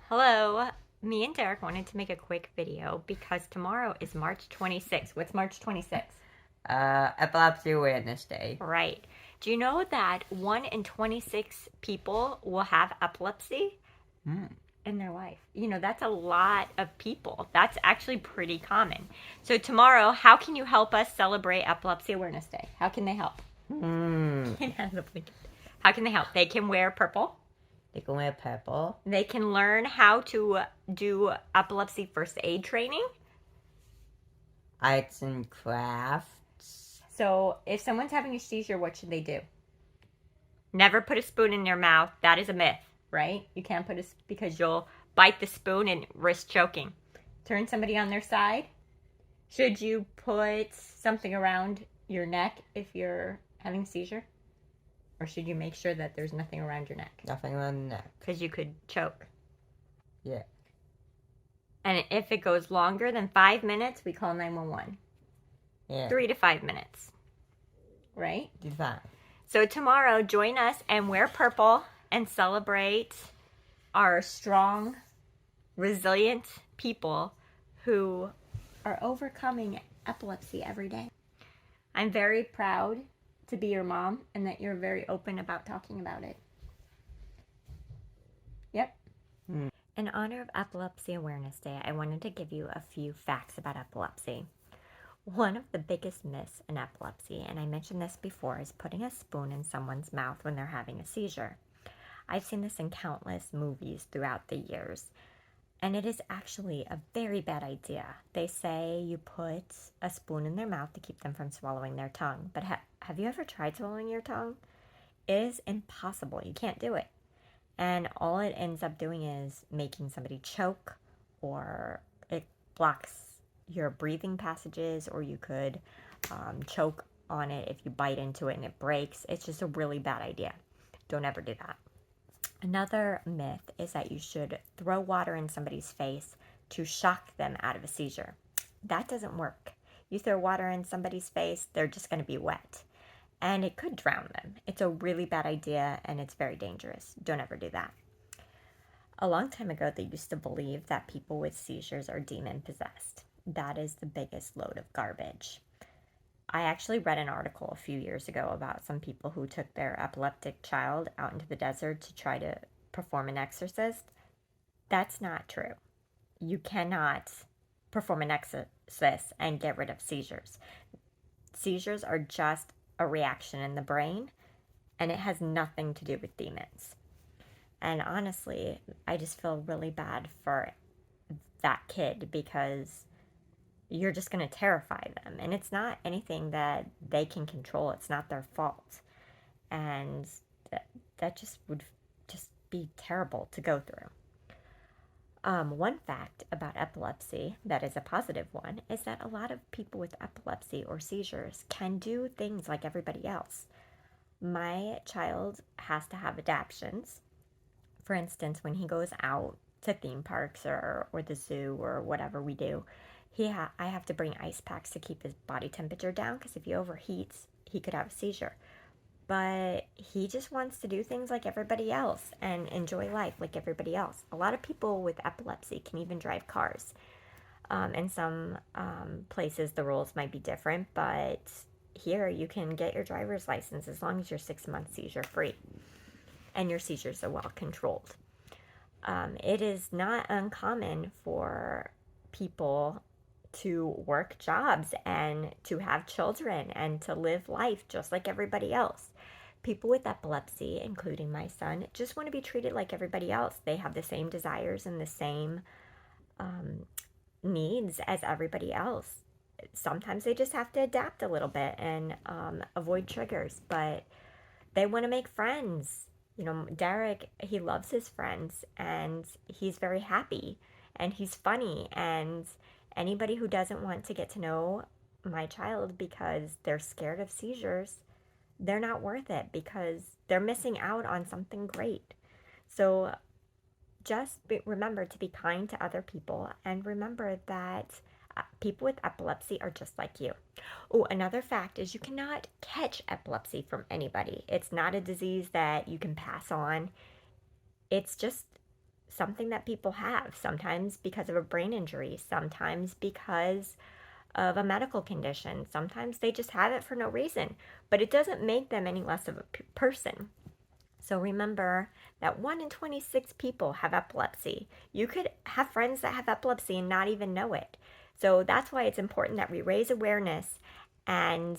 Hello. Me and Derek wanted to make a quick video because tomorrow is March 26th. What's March 26th? Epilepsy Awareness Day. Right. Do you know that 1 in 26 people will have epilepsy in their life? That's a lot of people. That's actually pretty common. So tomorrow, how can you help us celebrate Epilepsy Awareness Day? How can they help? How can they help? They can wear purple. They can wear purple. They can learn how to do epilepsy first aid training. Arts and crafts. So if someone's having a seizure, what should they do? Never put a spoon in their mouth. That is a myth, right? You can't put because you'll bite the spoon and risk choking. Turn somebody on their side. Should you put something around your neck if you're having a seizure? Or should you make sure that there's nothing around your neck? Nothing around the neck. Because you could choke. Yeah. And if it goes longer than 5 minutes, we call 911. Yeah. 3 to 5 minutes. Right? Do that. So tomorrow, join us and wear purple and celebrate our strong, resilient people who are overcoming epilepsy every day. I'm very proud to be your mom and that you're very open about talking about it. Yep. In honor of Epilepsy Awareness Day, I wanted to give you a few facts about epilepsy. One of the biggest myths in epilepsy, and I mentioned this before, is putting a spoon in someone's mouth when they're having a seizure. I've seen this in countless movies throughout the years, and it is actually a very bad idea. They say you put a spoon in their mouth to keep them from swallowing their tongue, but have you ever tried swallowing your tongue? It is impossible. You can't do it. And all it ends up doing is making somebody choke, or it blocks your breathing passages, or you could choke on it if you bite into it and it breaks. It's just a really bad idea. Don't ever do that. Another myth is that you should throw water in somebody's face to shock them out of a seizure. That doesn't work. You throw water in somebody's face, they're just going to be wet. And it could drown them. It's a really bad idea and it's very dangerous. Don't ever do that. A long time ago, they used to believe that people with seizures are demon possessed. That is the biggest load of garbage. I actually read an article a few years ago about some people who took their epileptic child out into the desert to try to perform an exorcist. That's not true. You cannot perform an exorcist and get rid of seizures. Seizures are just a reaction in the brain, and it has nothing to do with demons. And honestly, I just feel really bad for that kid because you're just going to terrify them. And it's not anything that they can control. It's not their fault. And that just would just be terrible to go through. One fact about epilepsy that is a positive one is that a lot of people with epilepsy or seizures can do things like everybody else. My child has to have adaptions. For instance, when he goes out to theme parks or the zoo or whatever we do, I have to bring ice packs to keep his body temperature down because if he overheats, he could have a seizure. But he just wants to do things like everybody else and enjoy life like everybody else. A lot of people with epilepsy can even drive cars. In some places, the rules might be different, but here you can get your driver's license as long as you're 6 months seizure free and your seizures are well controlled. It is not uncommon for people to work jobs and to have children and to live life just like everybody else. People with epilepsy, including my son, just want to be treated like everybody else. They have the same desires and the same needs as everybody else. Sometimes they just have to adapt a little bit and avoid triggers, but they want to make friends. Derek, he loves his friends and he's very happy and he's funny, and anybody who doesn't want to get to know my child because they're scared of seizures, they're not worth it because they're missing out on something great. So just remember to be kind to other people and remember that people with epilepsy are just like you. Oh, another fact is you cannot catch epilepsy from anybody. It's not a disease that you can pass on. It's just something that people have, sometimes because of a brain injury, sometimes because of a medical condition, sometimes they just have it for no reason, but it doesn't make them any less of a person. So remember that 1 in 26 people have epilepsy. You could have friends that have epilepsy and not even know it. So that's why it's important that we raise awareness and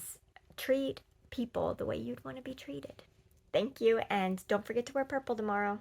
treat people the way you'd want to be treated. Thank you, and don't forget to wear purple tomorrow.